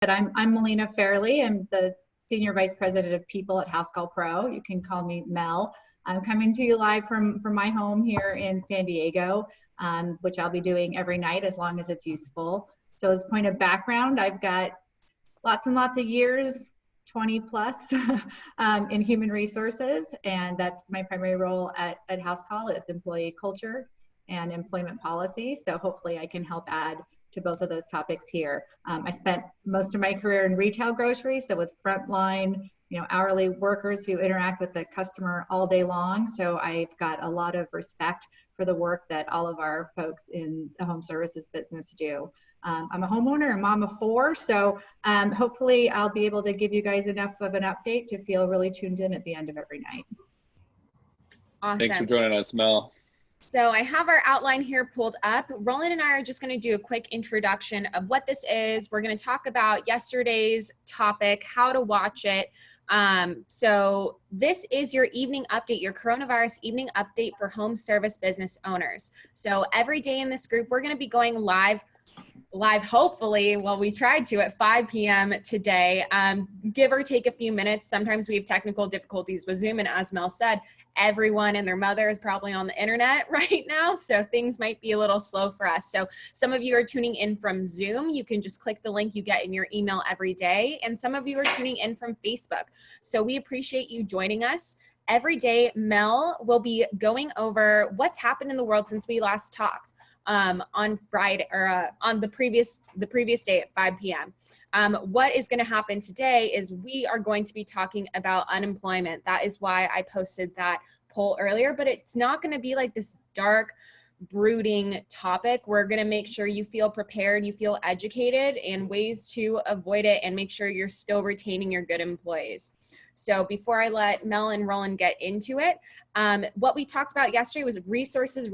But I'm Melina Fairleigh. I'm the Senior Vice President of People at Housecall Pro. You can call me Mel. I'm coming to you live from my home here in San Diego, which I'll be doing every night as long as it's useful. So as point of background, I've got lots and lots of years, 20 plus, in human resources, and that's my primary role at Housecall. It's employee culture and employment policy. So hopefully I can help add to both of those topics here. I spent most of my career in retail grocery, so with frontline, hourly workers who interact with the customer all day long. So I've got a lot of respect for the work that all of our folks in the home services business do. I'm a homeowner, a mom of 4, so hopefully I'll be able to give you guys enough of an update to feel really tuned in at the end of every night. Awesome. Thanks for joining us, Mel. So I have our outline here pulled up. Roland and I are just going to do a quick introduction of what this is. We're going to talk about yesterday's topic, how to watch it. So this is your evening update, your coronavirus evening update for home service business owners. So every day in this group, we're going to be going live hopefully, well, we tried to at 5 p.m. today, give or take a few minutes. Sometimes we have technical difficulties with Zoom, and as Mel said, everyone and their mother is probably on the internet right now, so things might be a little slow for us. So some of you are tuning in from Zoom. You can just click the link you get in your email every day, and some of you are tuning in from Facebook. So we appreciate you joining us. Every day, Mel will be going over what's happened in the world since we last talked on Friday, or on the previous day at 5 p.m. What is going to happen today is we are going to be talking about unemployment. That is why I posted that poll earlier, but it's not going to be like this dark, brooding topic. We're going to make sure you feel prepared, you feel educated, and ways to avoid it and make sure you're still retaining your good employees. So before I let Mel and Roland get into it, what we talked about yesterday was resources.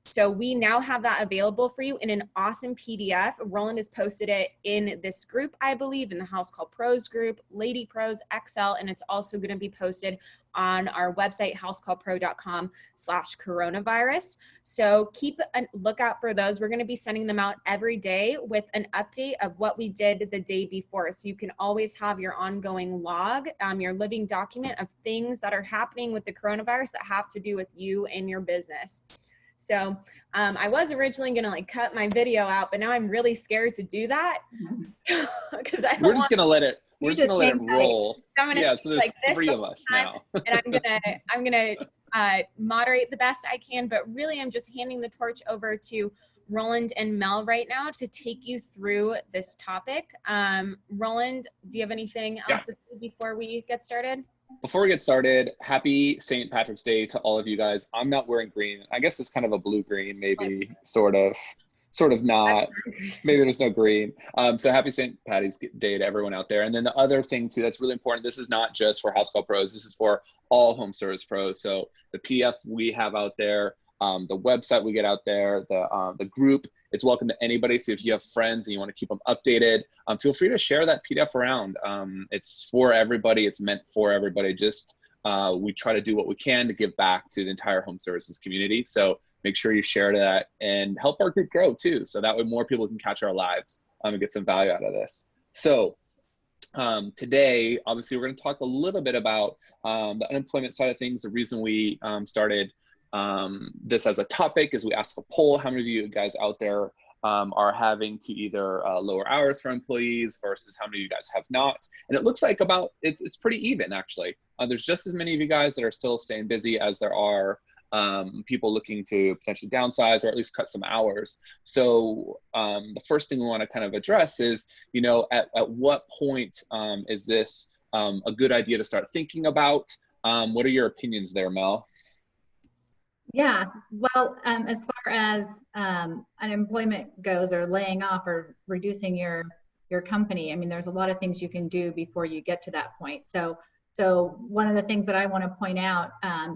So we now have that available for you in an awesome PDF. Roland has posted it in this group, I believe, in the Housecall Pros group, Lady Pros, XL, and it's also going to be posted on our website, housecallpro.com/coronavirus. So keep a lookout for those. We're going to be sending them out every day with an update of what we did the day before. So you can always have your ongoing log, your living document of things that are happening with the coronavirus that have to do with you and your business. So I was originally going to cut my video out, but now I'm really scared to do that because we're just going to let it. We're just going to let it roll. Yeah, so there's 3 of us now. And I'm gonna moderate the best I can, but really I'm just handing the torch over to Roland and Mel right now to take you through this topic. Roland, do you have anything else to say before we get started? Before we get started, happy St. Patrick's Day to all of you guys. I'm not wearing green. I guess it's kind of a blue-green, maybe, sort of not. Maybe there's no green. So happy St. Patty's Day to everyone out there. And then the other thing, too, that's really important, this is not just for Housecall Pros. This is for all home service pros. So the PDF we have out there, the website we get out there, the group, it's welcome to anybody. So if you have friends and you want to keep them updated, feel free to share that PDF around. It's for everybody. It's meant for everybody. Just we try to do what we can to give back to the entire home services community. So make sure you share that and help our group grow too. So that way more people can catch our lives and get some value out of this. So today, obviously, we're going to talk a little bit about the unemployment side of things. The reason we started this as a topic is we asked a poll, how many of you guys out there are having to either lower hours for employees versus how many of you guys have not. And it looks like it's pretty even, actually. There's just as many of you guys that are still staying busy as there are people looking to potentially downsize or at least cut some hours. So the first thing we want to kind of address is, at what point is this a good idea to start thinking about? What are your opinions there, Mel? Yeah, well, as far as unemployment goes, or laying off or reducing your company, I mean, there's a lot of things you can do before you get to that point. So one of the things that I want to point out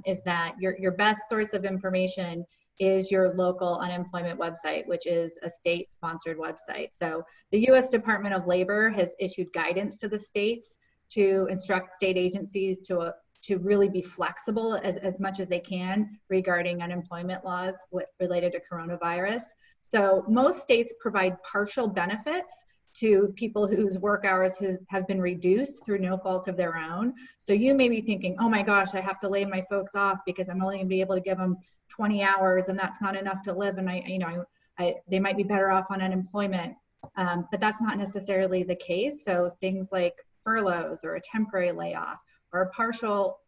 is that your best source of information is your local unemployment website, which is a state-sponsored website. So the U.S. Department of Labor has issued guidance to the states to instruct state agencies to really be flexible as much as they can regarding unemployment laws related to coronavirus. So most states provide partial benefits to people whose work hours have been reduced through no fault of their own. So you may be thinking, oh my gosh, I have to lay my folks off because I'm only gonna be able to give them 20 hours and that's not enough to live, and they might be better off on unemployment. But that's not necessarily the case. So things like furloughs or a temporary layoff or a partial,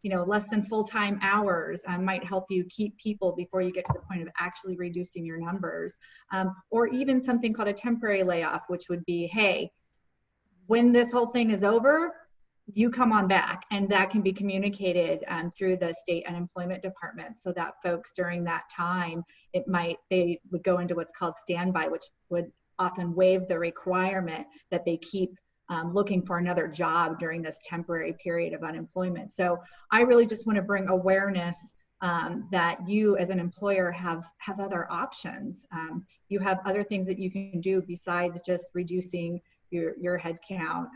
less than full-time hours might help you keep people before you get to the point of actually reducing your numbers. Or even something called a temporary layoff, which would be, hey, when this whole thing is over, you come on back, and that can be communicated through the state unemployment department, so that folks during that time, they would go into what's called standby, which would often waive the requirement that they keep looking for another job during this temporary period of unemployment. So I really just want to bring awareness that you as an employer have other options. You have other things that you can do besides just reducing your head count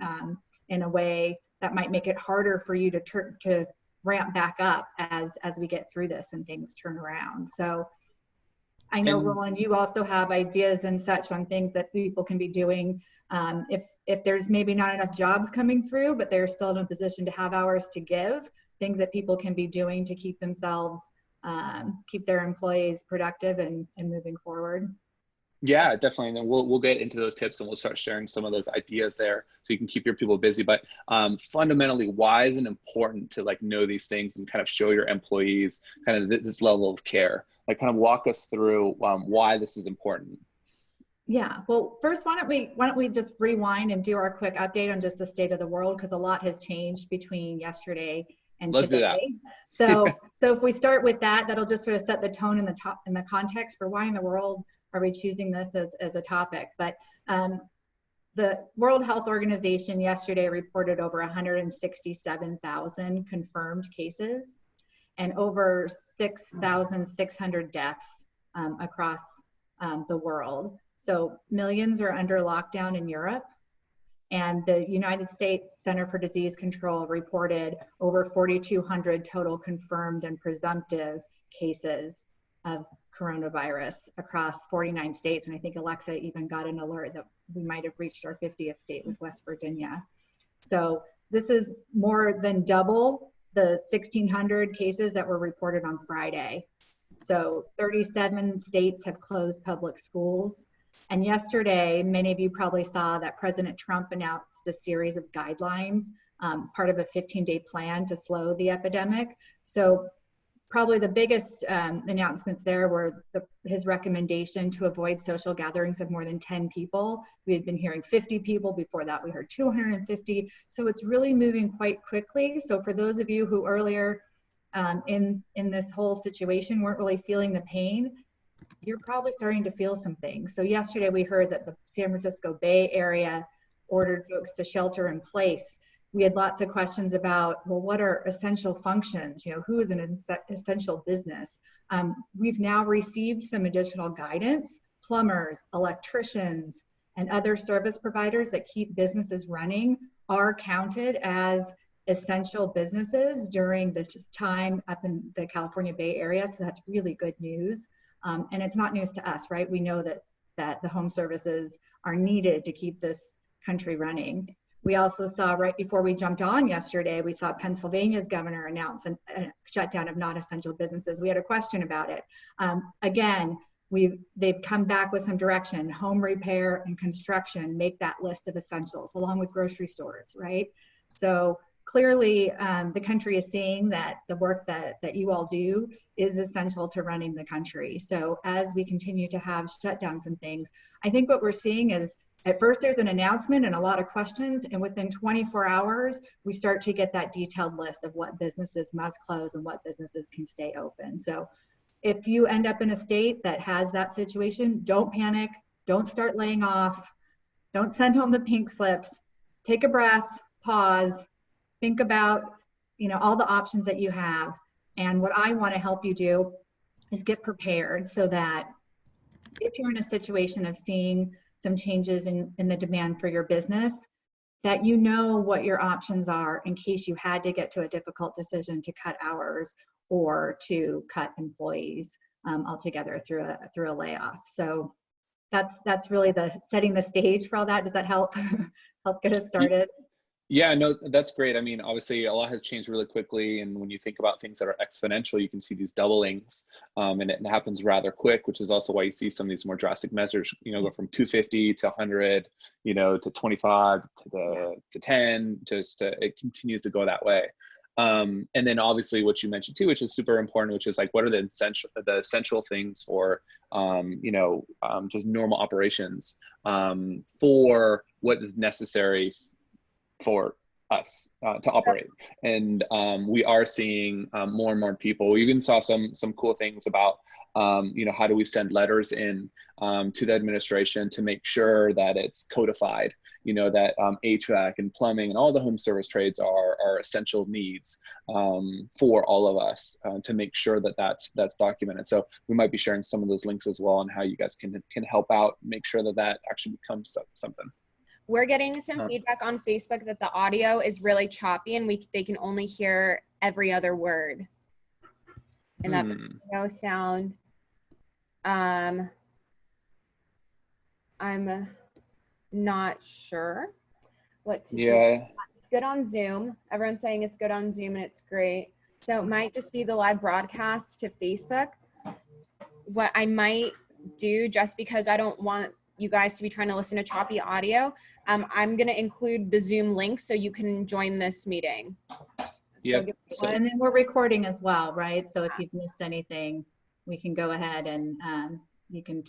in a way that might make it harder for you to ramp back up as we get through this and things turn around. So I know, Roland, you also have ideas and such on things that people can be doing if there's maybe not enough jobs coming through, but they're still in a position to have hours to give, things that people can be doing to keep themselves, keep their employees productive and moving forward. Yeah, definitely. And then we'll get into those tips and we'll start sharing some of those ideas there so you can keep your people busy. But fundamentally, why is it important to know these things and kind of show your employees kind of this level of care? Kind of walk us through why this is important. Yeah, well, first, why don't we just rewind and do our quick update on just the state of the world, because a lot has changed between yesterday and Let's today. do that. So if we start with that, that'll just sort of set the tone in the context for why in the world are we choosing this as a topic. But the World Health Organization yesterday reported over 167,000 confirmed cases and over 6,600 deaths across the world. So millions are under lockdown in Europe. And the United States Center for Disease Control reported over 4,200 total confirmed and presumptive cases of coronavirus across 49 states. And I think Alexa even got an alert that we might have reached our 50th state with West Virginia. So this is more than double the 1,600 cases that were reported on Friday. So 37 states have closed public schools. And yesterday, many of you probably saw that President Trump announced a series of guidelines, part of a 15-day plan to slow the epidemic. So probably the biggest announcements there were his recommendation to avoid social gatherings of more than 10 people. We had been hearing 50 people. Before that, we heard 250. So it's really moving quite quickly. So for those of you who earlier in this whole situation weren't really feeling the pain, you're probably starting to feel some things. So yesterday we heard that the San Francisco Bay Area ordered folks to shelter in place. We had lots of questions about, well, what are essential functions? Who is an essential business? We've now received some additional guidance. Plumbers, electricians, and other service providers that keep businesses running are counted as essential businesses during the time up in the California Bay Area. So that's really good news. And it's not news to us, right? We know that the home services are needed to keep this country running. We also saw right before we jumped on yesterday, we saw Pennsylvania's governor announce a shutdown of non-essential businesses. We had a question about it. Again, they've come back with some direction. Home repair and construction make that list of essentials, along with grocery stores, right? So clearly, the country is seeing that the work that you all do is essential to running the country. So as we continue to have shutdowns and things, I think what we're seeing is at first there's an announcement and a lot of questions, and within 24 hours, we start to get that detailed list of what businesses must close and what businesses can stay open. So if you end up in a state that has that situation, don't panic, don't start laying off, don't send home the pink slips, take a breath, pause, think about all the options that you have. And what I want to help you do is get prepared so that if you're in a situation of seeing some changes in the demand for your business, that you know what your options are in case you had to get to a difficult decision to cut hours or to cut employees altogether through a layoff. So that's really the setting the stage for all that. Does that help help get us started? Yeah, no, that's great. I mean, obviously a lot has changed really quickly. And when you think about things that are exponential, you can see these doublings, and it happens rather quick, which is also why you see some of these more drastic measures, go from 250 to 100, to 25 to 10, it continues to go that way. And then obviously what you mentioned too, which is super important, which is like, what are the essential things for, just normal operations, for what is necessary for us to operate. And we are seeing more and more people. We even saw some cool things about how do we send letters in to the administration to make sure that it's codified, that HVAC and plumbing and all the home service trades are essential needs for all of us, to make sure that that's documented. So we might be sharing some of those links as well on how you guys can help out, make sure that actually becomes something. We're getting some feedback on Facebook that the audio is really choppy and they can only hear every other word. And that no sound. I'm not sure what to do. It's good on Zoom. Everyone's saying it's good on Zoom and it's great. So it might just be the live broadcast to Facebook. What I might do, just because I don't want you guys to be trying to listen to choppy audio, I'm going to include the Zoom link so you can join this meeting. Yep. And then we're recording as well, right? So if you've missed anything, we can go ahead and you can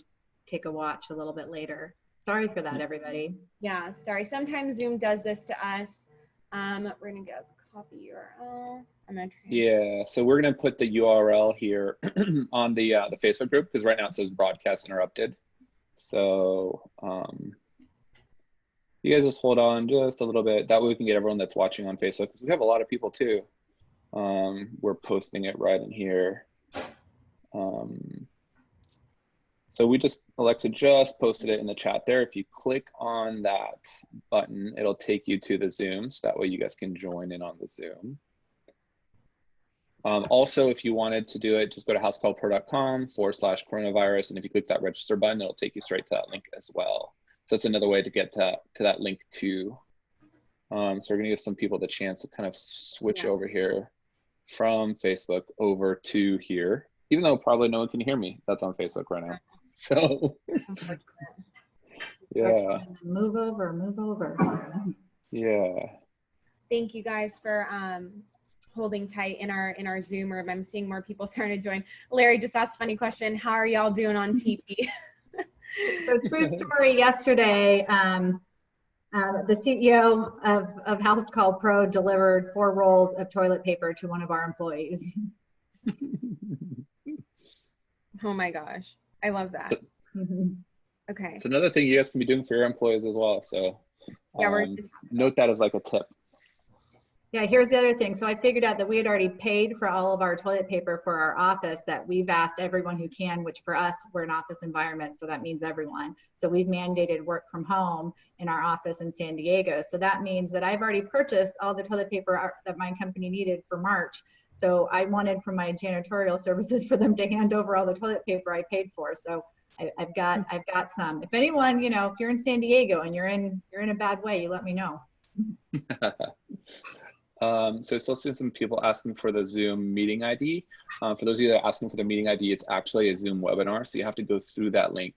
take a watch a little bit later. Sorry for that, everybody. Yeah, sorry. Sometimes Zoom does this to us. We're going to go copy URL. I'm going to Yeah, so we're going to put the URL here on the Facebook group, because right now it says broadcast interrupted. So you guys just hold on just a little bit. That way we can get everyone that's watching on Facebook, because we have a lot of people too. We're posting it right in here. So Alexa just posted it in the chat there. If you click on that button, it'll take you to the Zoom. So that way you guys can join in on the Zoom. Also, if you wanted to do it, just go to housecallpro.com/coronavirus. And if you click that register button, it'll take you straight to that link as well. So that's another way to get to that link too. So we're gonna give some people the chance to kind of switch over here from Facebook over to here, even though probably no one can hear me. That's on Facebook right now. So yeah. Move over. Yeah. Thank you guys for holding tight in our Zoom room. I'm seeing more people starting to join. Larry just asked a funny question. How are y'all doing on TV? So true story, yesterday, the CEO of Housecall Pro delivered 4 rolls of toilet paper to one of our employees. Oh my gosh. I love that. Okay. It's another thing you guys can be doing for your employees as well. So yeah, note that as like a tip. Yeah, here's the other thing. So I figured out that we had already paid for all of our toilet paper for our office, that we've asked everyone who can, which for us, we're an office environment, so that means everyone. So we've mandated work from home in our office in San Diego. So that means that I've already purchased all the toilet paper that my company needed for March. So I wanted from my janitorial services for them to hand over all the toilet paper I paid for. So I've got some. If anyone, if you're in San Diego and you're in a bad way, you let me know. So it's also some people asking for the Zoom meeting ID. For those of you that are asking for the meeting ID, it's actually a Zoom webinar, so you have to go through that link.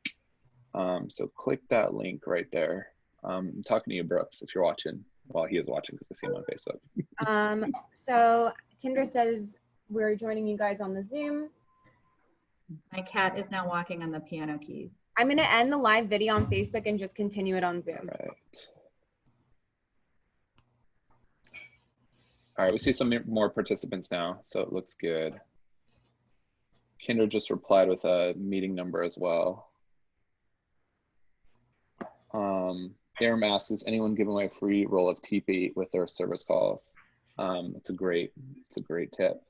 So click that link right there. I'm talking to you, Brooks, if you're watching. Well, he is watching because I see him on Facebook. So Kendra says we're joining you guys on the Zoom. My cat is now walking on the piano keys. I'm going to end the live video on Facebook and just continue it on Zoom. All right, we see some more participants now, so it looks good. Kendra just replied with a meeting number as well. Aaron asks, is anyone giving away a free roll of TP with their service calls? It's a great tip.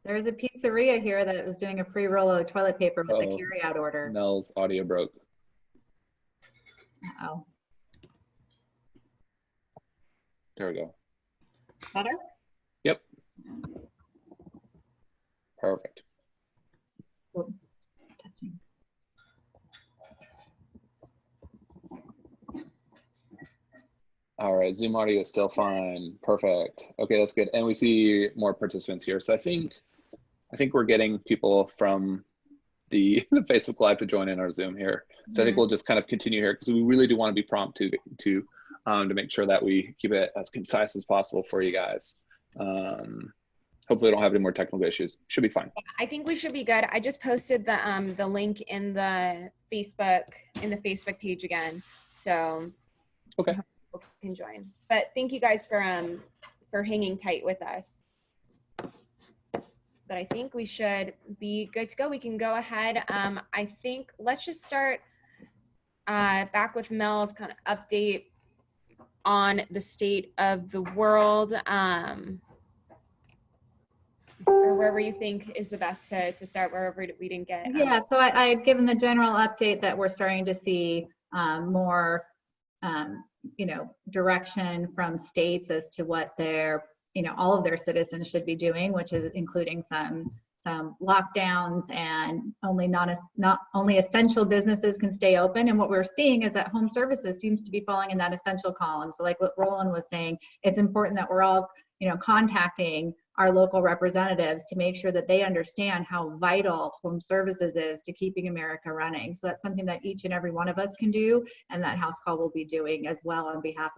There's a pizzeria here that was doing a free roll of toilet paper with a carryout order. Nell's audio broke. Uh-oh. There we go. Better? Yep. Perfect. Touching. All right, Zoom audio is still fine. Perfect. Okay, that's good. And we see more participants here. So I think we're getting people from the Facebook Live to join in our Zoom here. So I think we'll just kind of continue here because we really do want to be prompt to make sure that we keep it as concise as possible for you guys. Hopefully I don't have any more technical issues. Should be fine. I think we should be good. I just posted the link in the Facebook page again. So okay, people can join. But thank you guys for hanging tight with us. But I think we should be good to go. We can go ahead. I think let's just start back with Mel's kind of update on the state of the world, or wherever you think is the best to start, wherever we didn't get. Yeah, so I had given the general update that we're starting to see more, direction from states as to what their, all of their citizens should be doing, which is including some lockdowns, and not only essential businesses can stay open. And what we're seeing is that home services seems to be falling in that essential column. So like what Roland was saying, it's important that we're all, contacting our local representatives to make sure that they understand how vital home services is to keeping America running. So that's something that each and every one of us can do, and that Housecall will be doing as well on behalf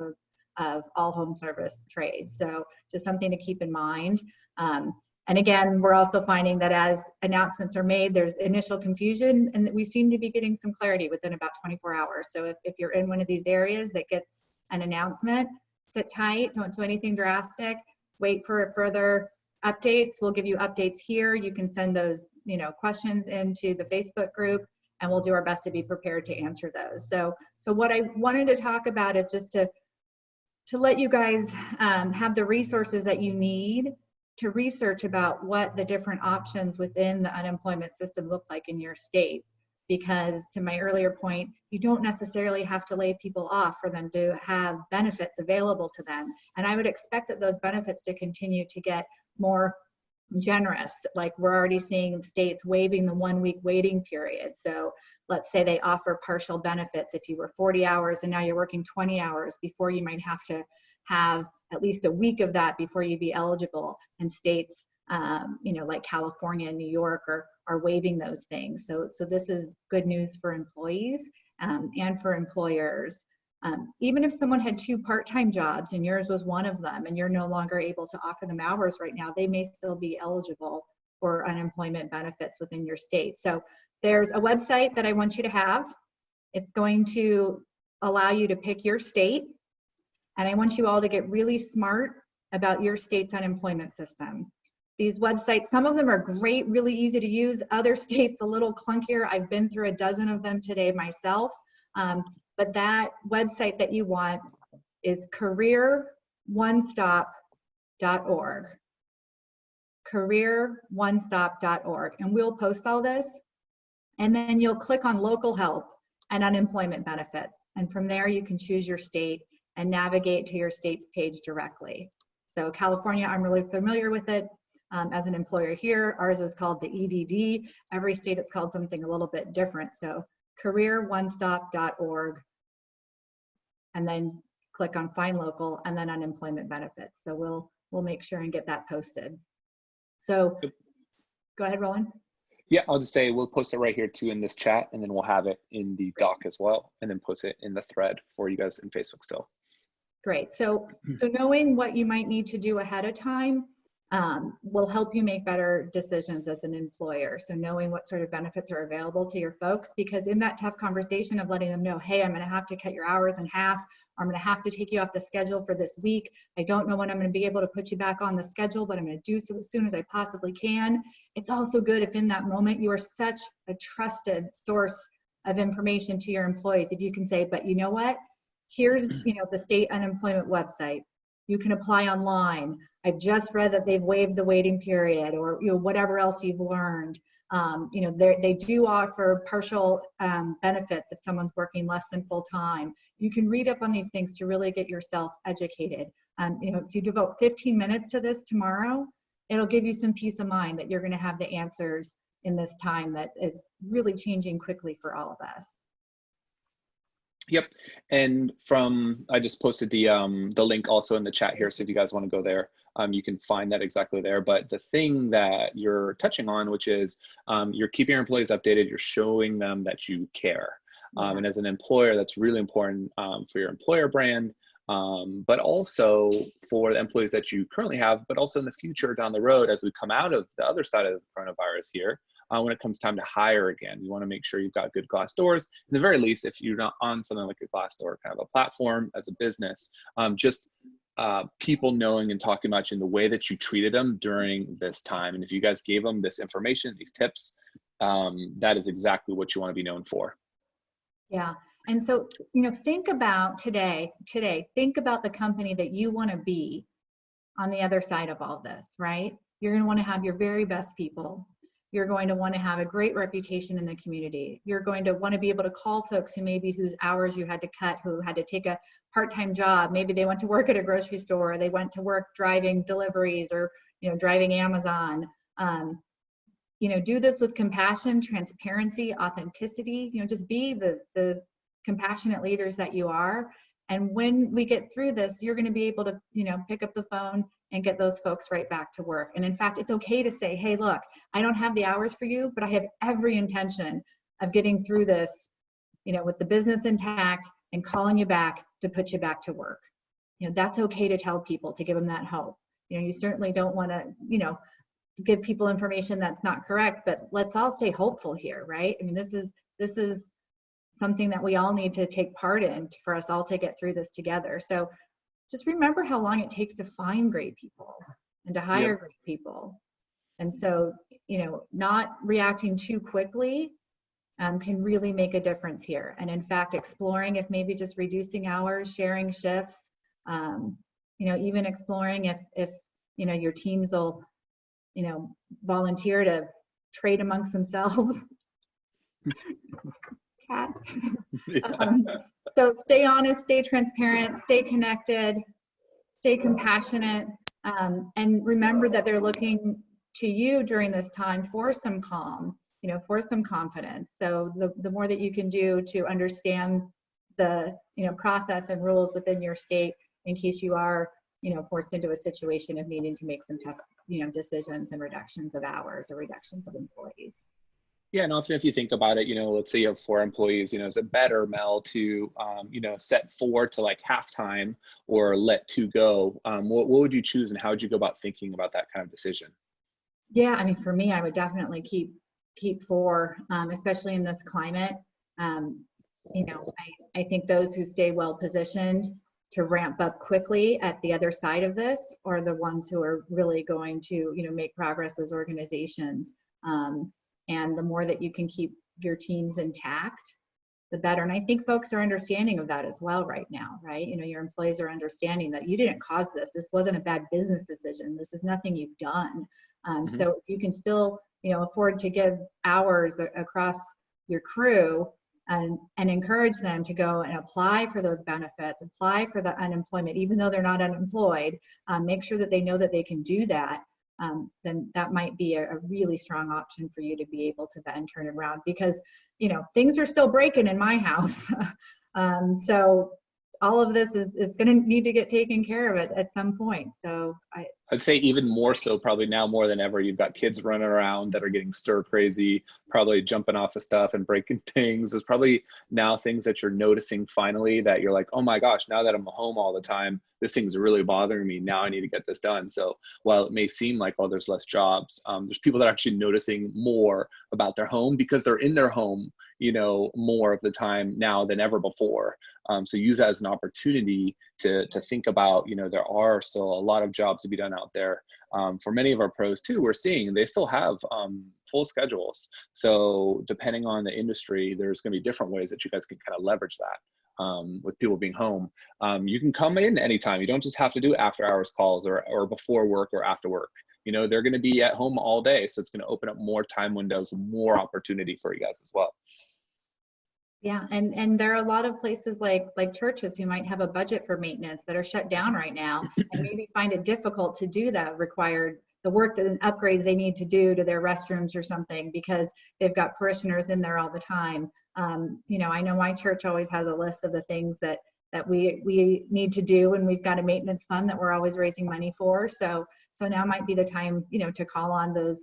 of all home service trades. So just something to keep in mind. And again, we're also finding that as announcements are made, there's initial confusion, and we seem to be getting some clarity within about 24 hours. So if you're in one of these areas that gets an announcement, sit tight, don't do anything drastic, wait for further updates. We'll give you updates here. You can send those, questions into the Facebook group, and we'll do our best to be prepared to answer those. So what I wanted to talk about is just to let you guys have the resources that you need to research about what the different options within the unemployment system look like in your state. Because to my earlier point, you don't necessarily have to lay people off for them to have benefits available to them. And I would expect that those benefits to continue to get more generous. Like we're already seeing states waiving the 1 week waiting period. So let's say they offer partial benefits. If you were 40 hours and now you're working 20 hours, before you might have to have at least a week of that before you'd be eligible. And states, like California and New York are waiving those things. So this is good news for employees and for employers. Even if someone had 2 part-time jobs and yours was one of them, and you're no longer able to offer them hours right now, they may still be eligible for unemployment benefits within your state. So there's a website that I want you to have. It's going to allow you to pick your state. And I want you all to get really smart about your state's unemployment system. These websites, some of them are great, really easy to use. Other states a little clunkier. I've been through a dozen of them today myself. But that website that you want is careeronestop.org. careeronestop.org. And we'll post all this. And then you'll click on local help and unemployment benefits. And from there, you can choose your state and navigate to your state's page directly. So California, I'm really familiar with it. As an employer here, ours is called the EDD. Every state it's called something a little bit different. So careeronestop.org, and then click on find local and then unemployment benefits. So we'll make sure and get that posted. So go ahead, Roland. Yeah, I'll just say we'll post it right here too in this chat, and then we'll have it in the doc as well, and then post it in the thread for you guys in Facebook still. Great. So knowing what you might need to do ahead of time will help you make better decisions as an employer. So knowing what sort of benefits are available to your folks, because in that tough conversation of letting them know, hey, I'm going to have to cut your hours in half, or I'm going to have to take you off the schedule for this week. I don't know when I'm going to be able to put you back on the schedule, but I'm going to do so as soon as I possibly can. It's also good if in that moment you are such a trusted source of information to your employees. If you can say, but you know what? Here's the state unemployment website. You can apply online. I've just read that they've waived the waiting period, or whatever else you've learned. They do offer partial benefits if someone's working less than full time. You can read up on these things to really get yourself educated. If you devote 15 minutes to this tomorrow, it'll give you some peace of mind that you're going to have the answers in this time that is really changing quickly for all of us. Yep. And I just posted the link also in the chat here. So if you guys want to go there, you can find that exactly there. But the thing that you're touching on, which is you're keeping your employees updated, you're showing them that you care. And as an employer, that's really important for your employer brand, but also for the employees that you currently have, but also in the future down the road as we come out of the other side of the coronavirus here. When it comes time to hire again, you want to make sure you've got good glass doors. In the very least, if you're not on something like a Glassdoor kind of a platform as a business, just people knowing and talking about you in the way that you treated them during this time. And if you guys gave them this information, these tips, that is exactly what you want to be known for. Yeah. And so, think about today, think about the company that you want to be on the other side of all this, right? You're going to want to have your very best people. You're going to want to have a great reputation in the community. You're going to want to be able to call folks whose hours you had to cut, who had to take a part-time job. Maybe they went to work at a grocery store, or they went to work driving deliveries, or driving Amazon. Do this with compassion, transparency, authenticity. Just be the compassionate leaders that you are. And when we get through this, you're going to be able to, pick up the phone and get those folks right back to work. And in fact, it's okay to say, hey, look, I don't have the hours for you, but I have every intention of getting through this, with the business intact and calling you back to put you back to work. That's okay to tell people, to give them that hope. You certainly don't want to, give people information that's not correct, but let's all stay hopeful here, right? I mean, this is something that we all need to take part in for us all to get through this together. So just remember how long it takes to find great people and to hire great people. And so, not reacting too quickly can really make a difference here. And in fact, exploring if maybe just reducing hours, sharing shifts, even exploring if your teams will, volunteer to trade amongst themselves. Cat. So stay honest, stay transparent, stay connected, stay compassionate, and remember that they're looking to you during this time for some calm, for some confidence. So the more that you can do to understand the, process and rules within your state in case you are, forced into a situation of needing to make some tough, decisions and reductions of hours or reductions of employees. Yeah, and often if you think about it, let's say you have 4 employees, is it better, Mel, to, set 4 to like halftime or let 2 go? What would you choose, and how would you go about thinking about that kind of decision? Yeah, I mean, for me, I would definitely keep 4, especially in this climate. I think those who stay well positioned to ramp up quickly at the other side of this are the ones who are really going to, make progress as organizations. And the more that you can keep your teams intact, the better. And I think folks are understanding of that as well right now, right? Your employees are understanding that you didn't cause this. This wasn't a bad business decision. This is nothing you've done. So if you can still, afford to give hours across your crew and encourage them to go and apply for those benefits, apply for the unemployment, even though they're not unemployed, make sure that they know that they can do that. Then that might be a really strong option for you to be able to then turn it around, because, things are still breaking in my house. So all of this is going to need to get taken care of at some point. So I'd say even more so probably now more than ever. You've got kids running around that are getting stir crazy, probably jumping off of stuff and breaking things. There's probably now things that you're noticing finally that you're like, oh my gosh, now that I'm home all the time, this thing's really bothering me. Now I need to get this done. So while it may seem like, oh, there's less jobs, there's people that are actually noticing more about their home because they're in their home, more of the time now than ever before. So use that as an opportunity to think about, there are still a lot of jobs to be done out there. For many of our pros too, we're seeing they still have full schedules. So depending on the industry, there's going to be different ways that you guys can kind of leverage that. With people being home, you can come in anytime. You don't just have to do after hours calls or before work or after work. They're going to be at home all day. So it's going to open up more time windows, more opportunity for you guys as well. Yeah, and there are a lot of places like churches who might have a budget for maintenance that are shut down right now, and maybe find it difficult to do that required the work and upgrades they need to do to their restrooms or something because they've got parishioners in there all the time. You know, I know my church always has a list of the things that we need to do, and we've got a maintenance fund that we're always raising money for. So now might be the time, you know, to call on those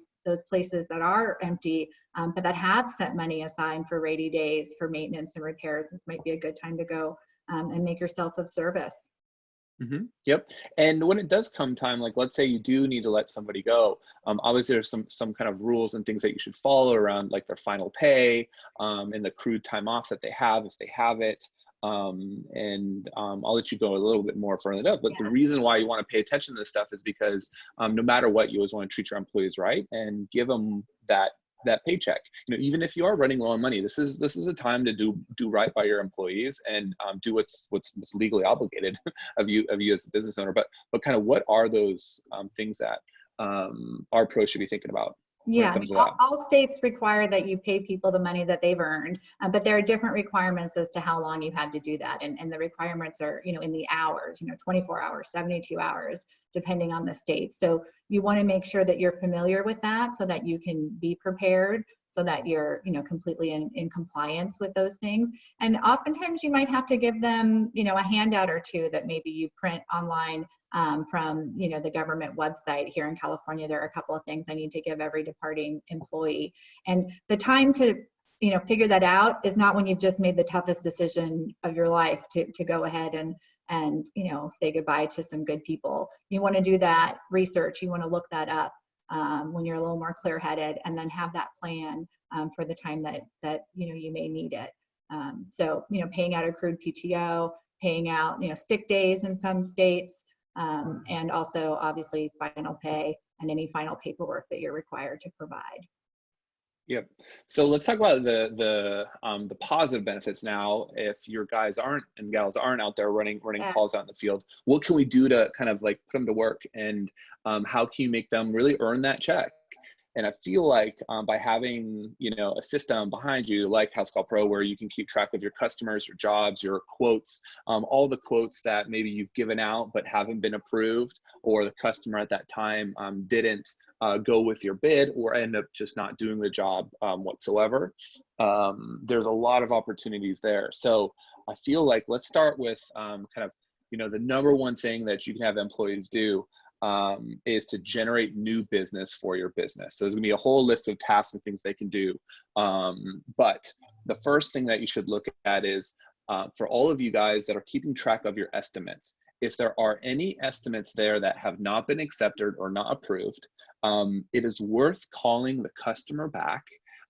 places that are empty, but that have set money aside for rainy days for maintenance and repairs. This might be a good time to go and make yourself of service. Yep. And when it does come time, like let's say you do need to let somebody go, obviously there's some kind of rules and things that you should follow around, like their final pay, and the accrued time off that they have if they have it. I'll let you go a little bit more further up, but the reason why you want to pay attention to this stuff is because no matter what, you always want to treat your employees right and give them that paycheck. You know, even if you are running low on money, this is a time to do right by your employees and do what's legally obligated of you as a business owner. But kind of what are those things that our pros should be thinking about? Yeah, I mean, all states require that you pay people the money that they've earned, but there are different requirements as to how long you have to do that. And the requirements are, you know, in the hours, you know, 24 hours, 72 hours, depending on the state. So you want to make sure that you're familiar with that so that you can be prepared, so that you're, you know, completely in compliance with those things. And oftentimes you might have to give them, you know, a handout or two that maybe you print online from, you know, the government website. Here in California, there are a couple of things I need to give every departing employee. And the time to, you know, figure that out is not when you've just made the toughest decision of your life to go ahead and, you know, say goodbye to some good people. You want to do that research. You want to look that up when you're a little more clear-headed, and then have that plan for the time that, you know, you may need it. So, you know, paying out accrued PTO, paying out, you know, sick days in some states, and also obviously final pay and any final paperwork that you're required to provide. Yep. So let's talk about the positive benefits now. If your guys and gals aren't out there running calls out in the field, what can we do to kind of like put them to work, and how can you make them really earn that check? And I feel like by having, you know, a system behind you like Housecall Pro, where you can keep track of your customers, your jobs, your quotes, all the quotes that maybe you've given out but haven't been approved, or the customer at that time didn't go with your bid or end up just not doing the job whatsoever. There's a lot of opportunities there. So I feel like let's start with kind of, you know, the number one thing that you can have employees do is to generate new business for your business. So there's gonna be a whole list of tasks and things they can do. But the first thing that you should look at is for all of you guys that are keeping track of your estimates, if there are any estimates there that have not been accepted or not approved, it is worth calling the customer back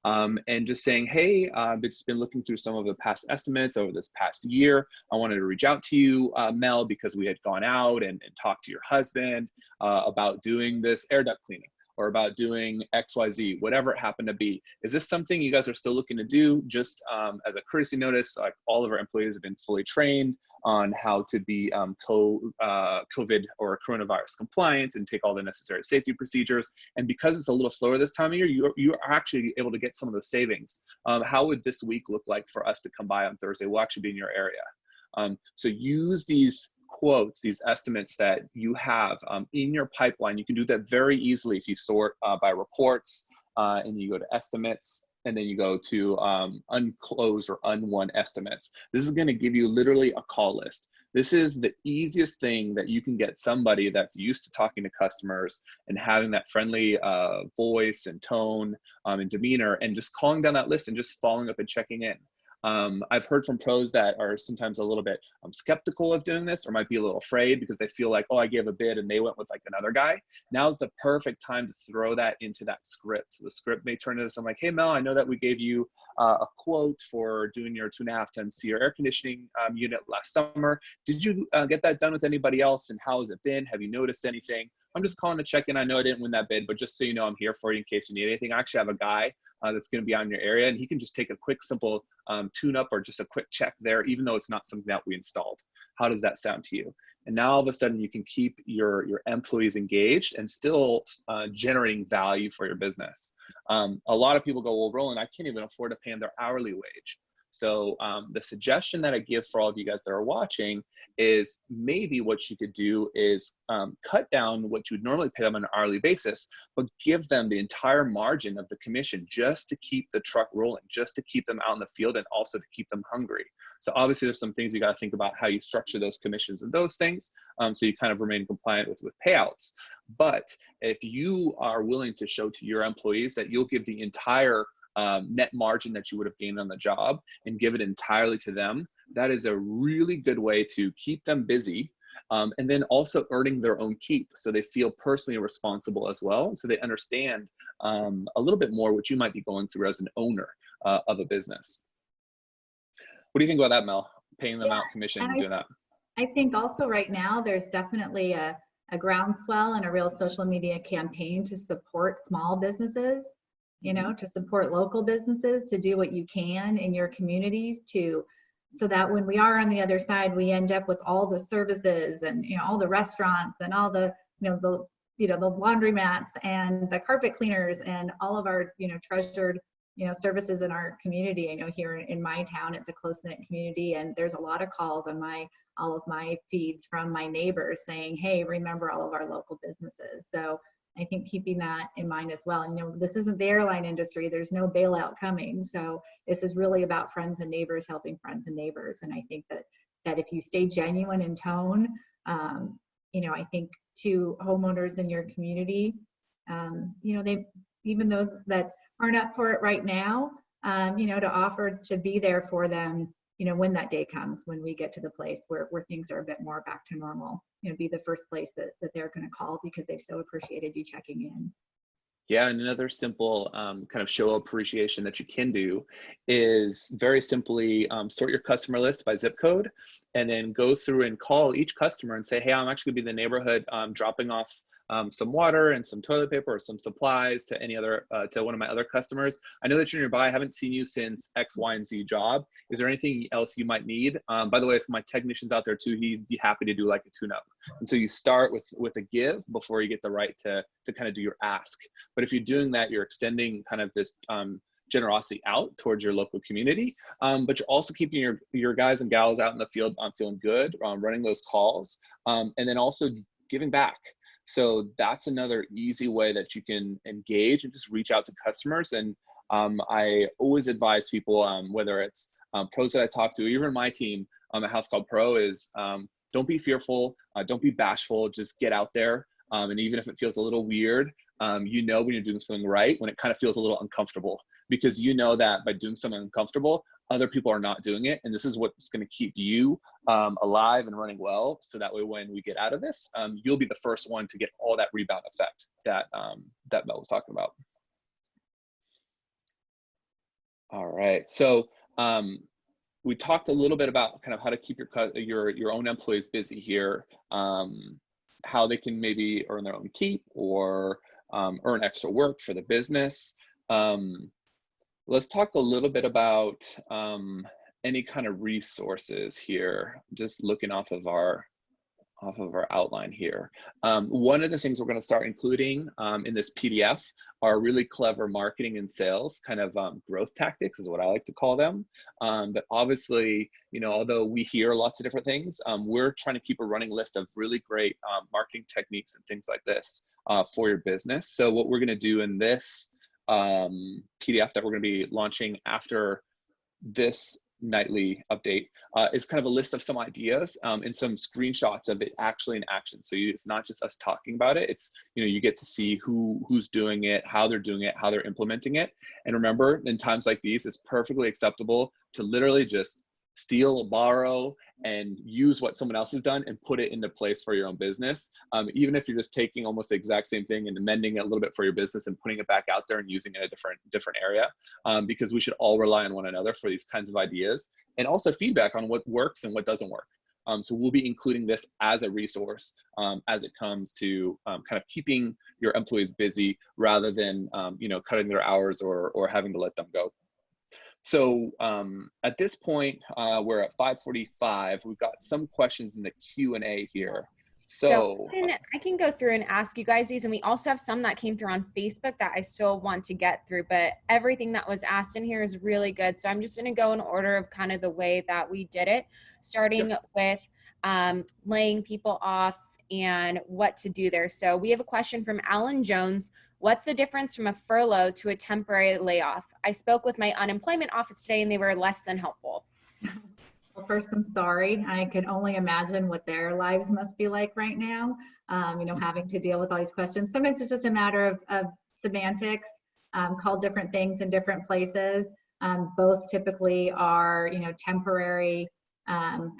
and just saying, hey, I've just been looking through some of the past estimates over this past year. I wanted to reach out to you, Mel, because we had gone out and talked to your husband about doing this air duct cleaning, or about doing XYZ, whatever it happened to be. Is this something you guys are still looking to do? Just as a courtesy notice, like all of our employees have been fully trained on how to be COVID or coronavirus compliant and take all the necessary safety procedures. And because it's a little slower this time of year, you are actually able to get some of those savings. How would this week look like for us to come by on Thursday? We'll actually be in your area. So use these quotes, these estimates that you have in your pipeline. You can do that very easily if you sort by reports, and you go to estimates, and then you go to unclosed or unwon estimates. This is going to give you literally a call list. This is the easiest thing that you can get somebody that's used to talking to customers and having that friendly voice and tone and demeanor, and just calling down that list and just following up and checking in. I've heard from pros that are sometimes a little bit skeptical of doing this, or might be a little afraid because they feel like, oh, I gave a bid and they went with like another guy. Now's the perfect time to throw that into that script. So the script may turn into something like, hey, Mel, I know that we gave you a quote for doing your 2.5 ton SEER air conditioning unit last summer. Did you get that done with anybody else? And how has it been? Have you noticed anything? I'm just calling to check in. I know I didn't win that bid, but just so you know, I'm here for you in case you need anything. I actually have a guy that's going to be on your area, and he can just take a quick, simple tune-up or just a quick check there, even though it's not something that we installed. How does that sound to you? And now all of a sudden you can keep your employees engaged and still generating value for your business. A lot of people go, well, Roland, I can't even afford to pay them their hourly wage. So the suggestion that I give for all of you guys that are watching is maybe what you could do is cut down what you would normally pay them on an hourly basis, but give them the entire margin of the commission just to keep the truck rolling, just to keep them out in the field and also to keep them hungry. So obviously there's some things you got to think about how you structure those commissions and those things, so you kind of remain compliant with payouts. But if you are willing to show to your employees that you'll give the entire net margin that you would have gained on the job and give it entirely to them, that is a really good way to keep them busy, and then also earning their own keep, so they feel personally responsible as well, so they understand a little bit more what you might be going through as an owner of a business. What do you think about that, Mel? Paying them out commission and doing that? I think also right now there's definitely a groundswell and a real social media campaign to support small businesses, you know, to support local businesses, to do what you can in your community so that when we are on the other side, we end up with all the services and, you know, all the restaurants and all the, the laundromats and the carpet cleaners and all of our, treasured, services in our community. I know here in my town, it's a close-knit community, and there's a lot of calls on all of my feeds from my neighbors saying, hey, remember all of our local businesses. So I think keeping that in mind as well. And, this isn't the airline industry. There's no bailout coming. So this is really about friends and neighbors helping friends and neighbors. And I think that if you stay genuine in tone, I think to homeowners in your community, even those that aren't up for it right now, to offer to be there for them, when that day comes, when we get to the place where things are a bit more back to normal, be the first place that they're going to call because they've so appreciated you checking in. Yeah, and another simple kind of show appreciation that you can do is very simply sort your customer list by zip code, and then go through and call each customer and say, hey, I'm actually gonna be in the neighborhood dropping off some water and some toilet paper or some supplies to to one of my other customers. I know that you're nearby. I haven't seen you since X, Y, and Z job. Is there anything else you might need? By the way, if my technician's out there too, he'd be happy to do like a tune-up. And so you start with a give before you get the right to kind of do your ask. But if you're doing that, you're extending kind of this generosity out towards your local community, but you're also keeping your guys and gals out in the field feeling good, running those calls, and then also giving back. So that's another easy way that you can engage and just reach out to customers. And I always advise people, whether it's pros that I talk to, even my team at Housecall Pro, is don't be fearful, don't be bashful, just get out there. And even if it feels a little weird, when you're doing something right, when it kind of feels a little uncomfortable, because that by doing something uncomfortable, other people are not doing it. And this is what's going to keep you alive and running well. So that way, when we get out of this, you'll be the first one to get all that rebound effect that Mel was talking about. All right. So we talked a little bit about kind of how to keep your own employees busy here, how they can maybe earn their own keep or earn extra work for the business. Let's talk a little bit about any kind of resources here. Just looking off of our outline here. One of the things we're going to start including in this PDF are really clever marketing and sales kind of growth tactics is what I like to call them. But obviously, although we hear lots of different things, we're trying to keep a running list of really great marketing techniques and things like this for your business. So what we're going to do in this PDF that we're going to be launching after this nightly update is kind of a list of some ideas and some screenshots of it actually in action. So it's not just us talking about it. It's, you get to see who's doing it, how they're doing it, how they're implementing it. And remember, in times like these, it's perfectly acceptable to literally just steal, borrow, and use what someone else has done and put it into place for your own business. Even if you're just taking almost the exact same thing and amending it a little bit for your business and putting it back out there and using it in a different area, because we should all rely on one another for these kinds of ideas and also feedback on what works and what doesn't work. So we'll be including this as a resource as it comes to kind of keeping your employees busy rather than cutting their hours or having to let them go. So at this point, we're at 5:45. We've got some questions in the Q&A here. So I can go through and ask you guys these, and we also have some that came through on Facebook that I still want to get through, but everything that was asked in here is really good. So I'm just going to go in order of kind of the way that we did it, starting with laying people off and what to do there. So we have a question from Alan Jones. What's the difference from a furlough to a temporary layoff? I spoke with my unemployment office today and they were less than helpful. Well, first, I'm sorry. I can only imagine what their lives must be like right now, having to deal with all these questions. Sometimes it's just a matter of semantics, called different things in different places. Both typically are, temporary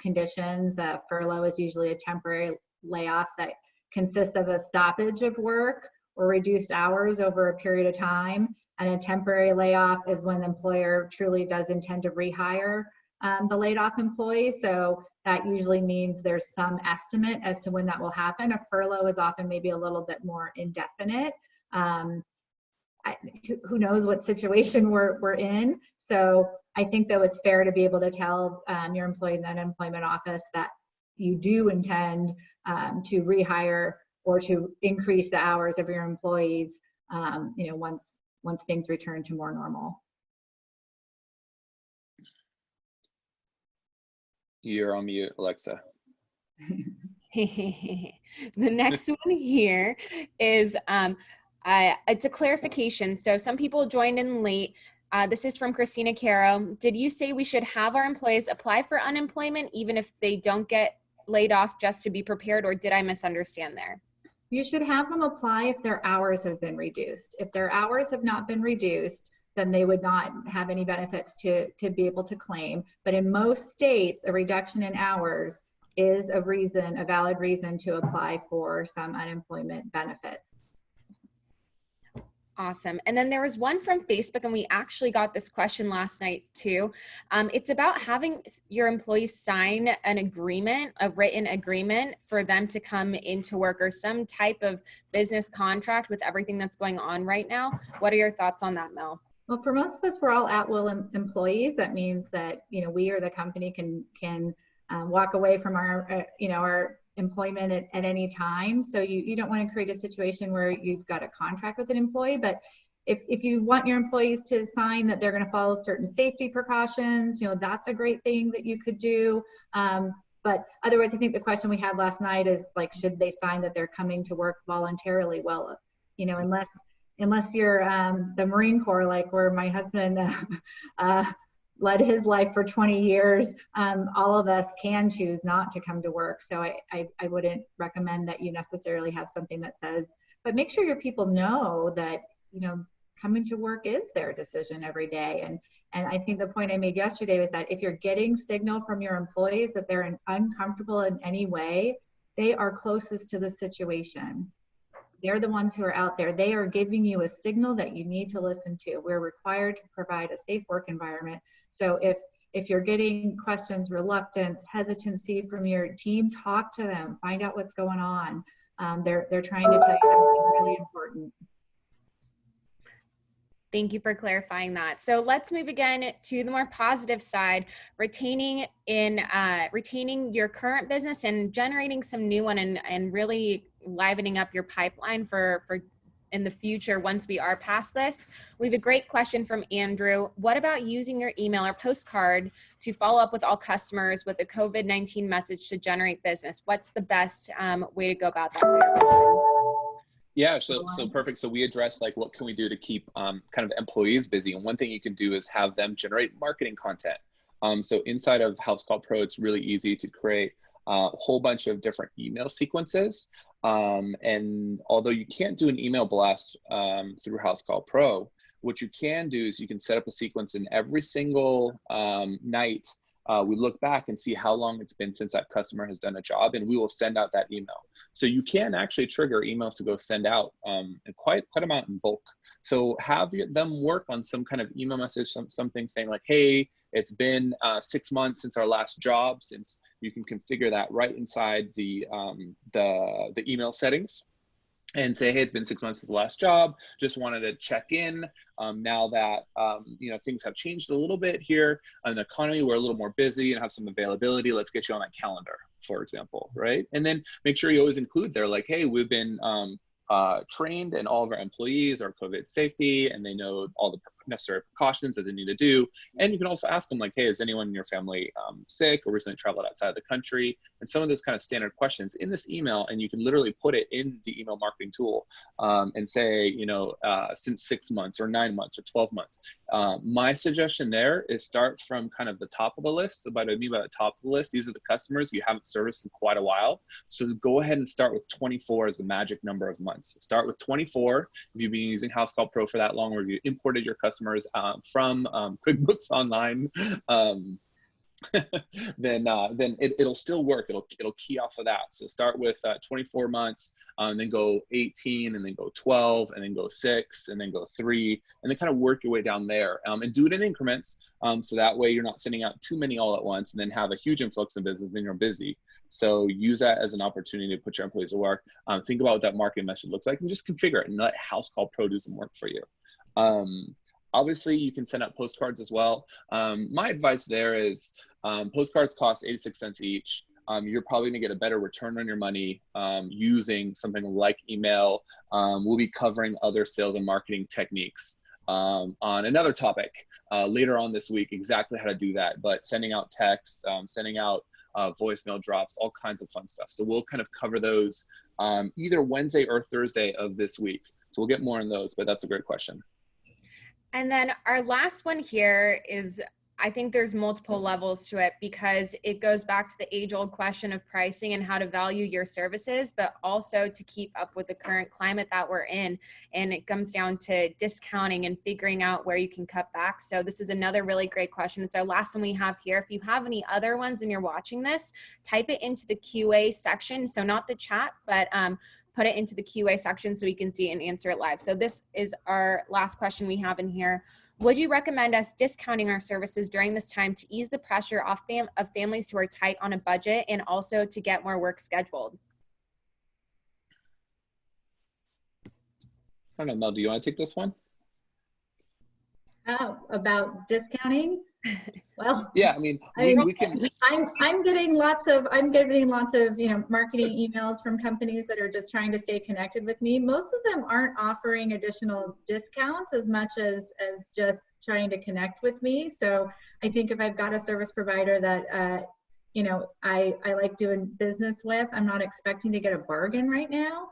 conditions. Furlough is usually a temporary layoff that consists of a stoppage of work or reduced hours over a period of time. And a temporary layoff is when the employer truly does intend to rehire the laid off employee. So that usually means there's some estimate as to when that will happen. A furlough is often maybe a little bit more indefinite. Who knows what situation we're in. So I think though it's fair to be able to tell your employee in the unemployment office that you do intend to rehire or to increase the hours of your employees, once things return to more normal. You're on mute, Alexa. The next one here is it's a clarification. So some people joined in late. This is from Christina Caro. Did you say we should have our employees apply for unemployment even if they don't get laid off just to be prepared, or did I misunderstand there? You should have them apply if their hours have been reduced. If their hours have not been reduced, then they would not have any benefits to be able to claim. But in most states, a reduction in hours is a valid reason to apply for some unemployment benefits. Awesome. And then there was one from Facebook, and we actually got this question last night too. It's about having your employees sign an agreement, a written agreement for them to come into work, or some type of business contract with everything that's going on right now. What are your thoughts on that, Mel? Well, for most of us, we're all at-will employees. That means that, we or the company can walk away from our employment at any time. So you don't want to create a situation where you've got a contract with an employee. But if you want your employees to sign that they're going to follow certain safety precautions, that's a great thing that you could do. But otherwise, I think the question we had last night is like, should they sign that they're coming to work voluntarily? Well, unless you're the Marine Corps, like where my husband led his life for 20 years, all of us can choose not to come to work. So I wouldn't recommend that you necessarily have something that says, but make sure your people know that, coming to work is their decision every day. And I think the point I made yesterday was that if you're getting signal from your employees that they're uncomfortable in any way, they are closest to the situation. They're the ones who are out there. They are giving you a signal that you need to listen to. We're required to provide a safe work environment. So if you're getting questions, reluctance, hesitancy from your team, talk to them, find out what's going on. They're trying to tell you something really important. Thank you for clarifying that. So let's move again to the more positive side, retaining your current business and generating some new one, and really livening up your pipeline for in the future once we are past this. We have a great question from Andrew. What about using your email or postcard to follow up with all customers with a COVID-19 message to generate business? What's the best way to go about that there, Roland? Yeah, so perfect. So we addressed like, what can we do to keep kind of employees busy? And one thing you can do is have them generate marketing content. So inside of Housecall Pro, it's really easy to create a whole bunch of different email sequences. And although you can't do an email blast through Housecall Pro, what you can do is you can set up a sequence, and every single night we look back and see how long it's been since that customer has done a job, and we will send out that email. So you can actually trigger emails to go send out quite amount in bulk. So have them work on some kind of email message, something saying like, hey, it's been 6 months since our last job, since you can configure that right inside the email settings, and say, hey, it's been 6 months since the last job. Just wanted to check in. Now that things have changed a little bit here in the economy, we're a little more busy and have some availability. Let's get you on that calendar. for example, right? And then make sure you always include there, like, hey, we've been trained and all of our employees are COVID safety and they know all the necessary precautions that they need to do. And you can also ask them like, hey, is anyone in your family sick or recently traveled outside of the country? And some of those kind of standard questions in this email, and you can literally put it in the email marketing tool and say, you know, since 6 months or 9 months or 12 months. My suggestion there is start from kind of the top of the list. So what I mean by the top of the list, these are the customers you haven't serviced in quite a while. So go ahead and start with 24 as the magic number of months. Start with 24 if you've been using Housecall Pro for that long, or you imported your customers from QuickBooks Online, then it'll still work. It'll key off of that. So start with 24 months, and then go 18, and then go 12, and then go 6, and then go 3, and then kind of work your way down there. And do it in increments, so that way you're not sending out too many all at once, and then have a huge influx in business. Then you're busy. So use that as an opportunity to put your employees to work. Think about what that marketing message looks like, and just configure it and let Housecall Pro do some work for you. Obviously, you can send out postcards as well. My advice there is postcards cost 86 cents each. You're probably gonna get a better return on your money using something like email. We'll be covering other sales and marketing techniques on another topic later on this week, exactly how to do that, but sending out texts, sending out voicemail drops, all kinds of fun stuff. So we'll kind of cover those either Wednesday or Thursday of this week. So we'll get more on those, but that's a great question. And then our last one here is, I think there's multiple levels to it, because it goes back to the age-old question of pricing and how to value your services, but also to keep up with the current climate that we're in. And it comes down to discounting and figuring out where you can cut back. So this is another really great question. It's our last one we have here. If you have any other ones and you're watching this, type it into the QA section. So not the chat, but put it into the QA section so we can see and answer it live. So this is our last question we have in here. Would you recommend us discounting our services during this time to ease the pressure off of families who are tight on a budget, and also to get more work scheduled? I don't know, Mel, do you want to take this one? About discounting? Well, yeah, I mean, we can. I'm getting lots of you know, marketing emails from companies that are just trying to stay connected with me. Most of them aren't offering additional discounts as much as just trying to connect with me. So I think if I've got a service provider that you know, I like doing business with, I'm not expecting to get a bargain right now.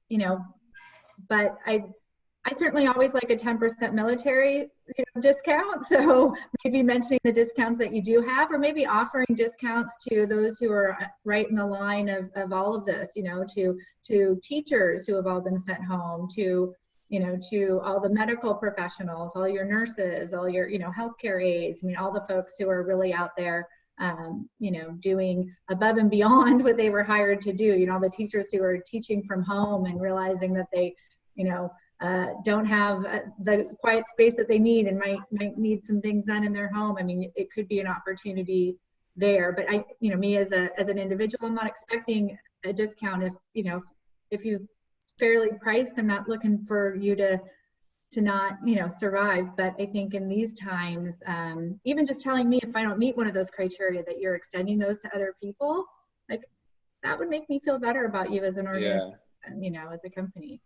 You know, but I certainly always like a 10% military, you know, discount. So maybe mentioning the discounts that you do have, or maybe offering discounts to those who are right in the line of all of this, you know, to teachers who have all been sent home, to, you know, to all the medical professionals, all your nurses, all your, you know, healthcare aides. I mean, all the folks who are really out there, you know, doing above and beyond what they were hired to do. You know, all the teachers who are teaching from home and realizing that they, you know, don't have the quiet space that they need and might need some things done in their home. I mean, it could be an opportunity there. But I, you know, me as an individual, I'm not expecting a discount. If, you know, if you've fairly priced, I'm not looking for you to not, you know, survive. But I think in these times, even just telling me if I don't meet one of those criteria that you're extending those to other people, like, that would make me feel better about you as an organization, you know, as a company.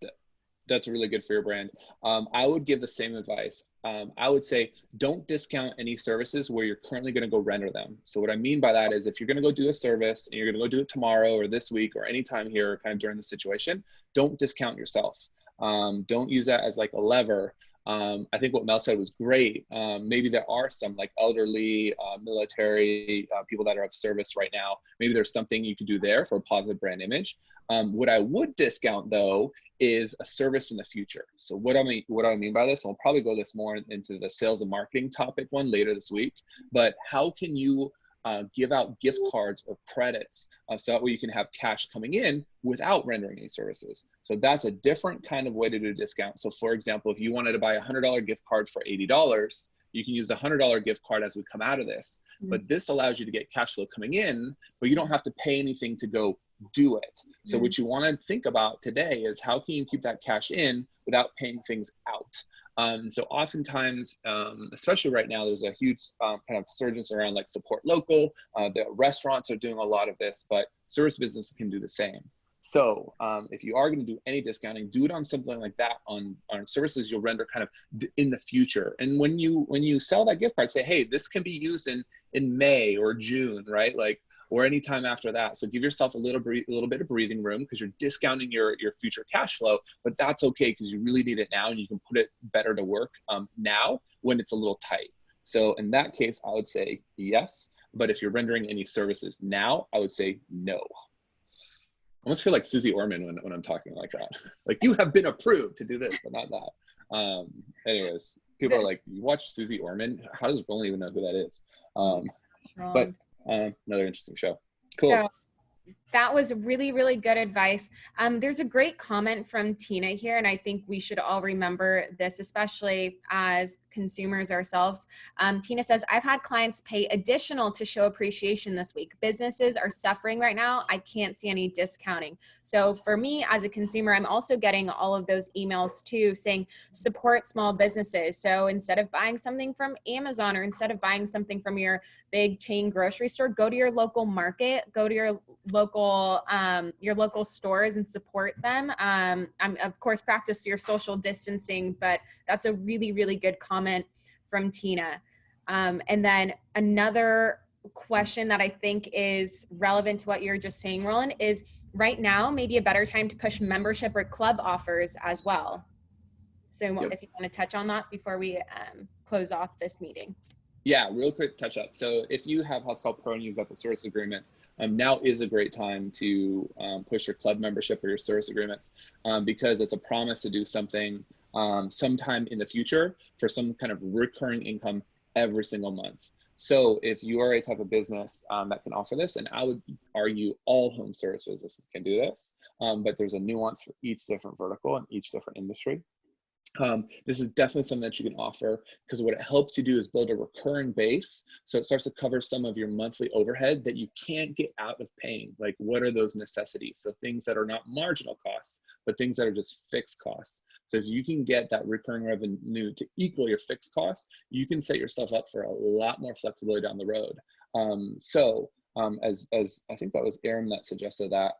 That's really good for your brand. I would give the same advice. I would say, don't discount any services where you're currently going to go render them. So what I mean by that is, if you're going to go do a service and you're going to go do it tomorrow or this week or anytime here kind of during the situation, don't discount yourself. Don't use that as like a lever. I think what Mel said was great. Maybe there are some like elderly, military, people that are of service right now. Maybe there's something you can do there for a positive brand image. What I would discount though is a service in the future. So what do I mean by this? And we'll probably go this more into the sales and marketing topic one later this week. But how can you give out gift cards or credits so that way you can have cash coming in without rendering any services? So that's a different kind of way to do a discount. So for example, if you wanted to buy a $100 gift card for $80, you can use a $100 gift card as we come out of this. But this allows you to get cash flow coming in, but you don't have to pay anything to go do it. So what you want to think about today is, how can you keep that cash in without paying things out? So oftentimes, especially right now, there's a huge kind of surge around like support local. The restaurants are doing a lot of this, but service business can do the same. So if you are going to do any discounting, do it on something like that on services you'll render kind of in the future. And when you sell that gift card, say, hey, this can be used in May or June, right? Like, or anytime after that. So give yourself a little bit of breathing room, because you're discounting your future cash flow, but that's okay because you really need it now and you can put it better to work now when it's a little tight. So in that case, I would say yes. But if you're rendering any services now, I would say no. I almost feel like Susie Orman when I'm talking like that. Like, you have been approved to do this, but not that. Anyways, people are like, you watch Susie Orman? How does Roland even know who that is? But another interesting show. Cool. So that was really, really good advice. There's a great comment from Tina here, and I think we should all remember this, especially as consumers ourselves. Tina says, I've had clients pay additional to show appreciation this week. Businesses are suffering right now. I can't see any discounting. So for me as a consumer, I'm also getting all of those emails too saying support small businesses. So instead of buying something from Amazon or instead of buying something from your big chain grocery store, go to your local market, go to your local stores and support them. Of course, practice your social distancing, but that's a really, really good comment from Tina. And then another question that I think is relevant to what you're just saying, Roland, is right now maybe a better time to push membership or club offers as well. So Yep. If you want to touch on that before we close off this meeting. Yeah, real quick touch up. So if you have Housecall Pro and you've got the service agreements, now is a great time to push your club membership or your service agreements, because it's a promise to do something sometime in the future for some kind of recurring income every single month. So if you are a type of business that can offer this, and I would argue all home service businesses can do this, but there's a nuance for each different vertical and each different industry. This is definitely something that you can offer, because what it helps you do is build a recurring base. So it starts to cover some of your monthly overhead that you can't get out of paying. Like, what are those necessities? So things that are not marginal costs, but things that are just fixed costs. So if you can get that recurring revenue to equal your fixed costs, you can set yourself up for a lot more flexibility down the road. As I think that was Aaron that suggested that,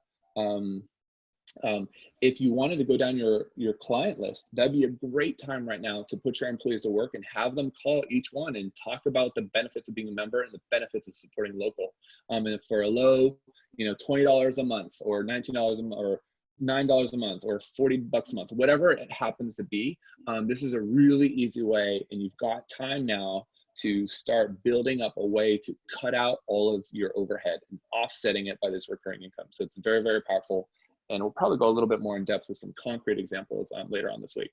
if you wanted to go down your client list, that'd be a great time right now to put your employees to work and have them call each one and talk about the benefits of being a member and the benefits of supporting local. And for a low, $20 a month or $19 a month or $9 a month or $40 a month, whatever it happens to be, this is a really easy way, and you've got time now to start building up a way to cut out all of your overhead and offsetting it by this recurring income. So it's very, very powerful. And we'll probably go a little bit more in depth with some concrete examples later on this week.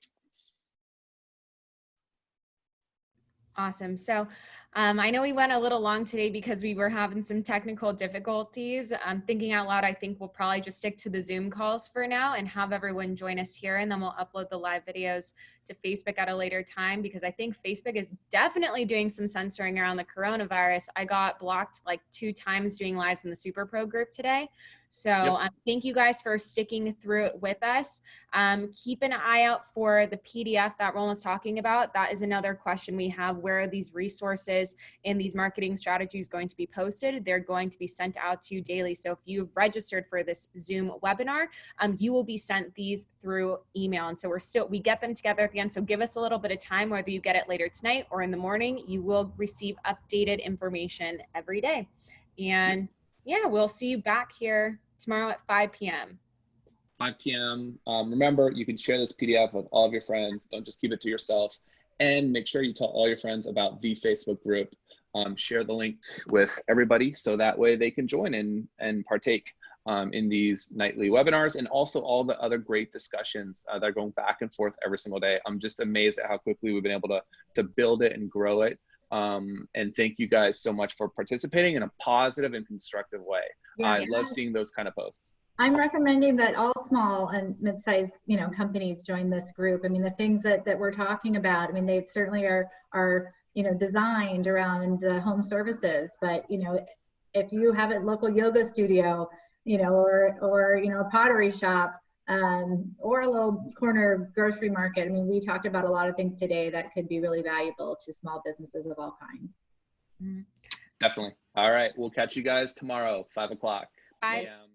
Awesome. So I know we went a little long today because we were having some technical difficulties. Thinking out loud, I think we'll probably just stick to the Zoom calls for now and have everyone join us here, and then we'll upload the live videos to Facebook at a later time, because I think Facebook is definitely doing some censoring around the coronavirus. I got blocked like 2 times doing lives in the Superpro group today. So thank you guys for sticking through it with us. Keep an eye out for the PDF that Roland was talking about. That is another question we have. Where are these resources and these marketing strategies going to be posted? They're going to be sent out to you daily. So if you've registered for this Zoom webinar, you will be sent these through email. And so we get them together at the end. So give us a little bit of time, whether you get it later tonight or in the morning, you will receive updated information every day. And yeah, we'll see you back here tomorrow at 5 p.m. 5 p.m. Remember, you can share this PDF with all of your friends. Don't just keep it to yourself. And make sure you tell all your friends about the Facebook group. Share the link with everybody so that way they can join in and partake in these nightly webinars, and also all the other great discussions that are going back and forth every single day. I'm just amazed at how quickly we've been able to build it and grow it. And thank you guys so much for participating in a positive and constructive way. I love seeing those kind of posts. I'm recommending that all small and mid-sized, companies join this group. I mean, the things that we're talking about, I mean, they certainly are designed around the home services, but, if you have a local yoga studio, or a pottery shop, or a little corner grocery market. I mean, we talked about a lot of things today that could be really valuable to small businesses of all kinds. Definitely. All right. We'll catch you guys tomorrow, 5 o'clock. Bye. a.m.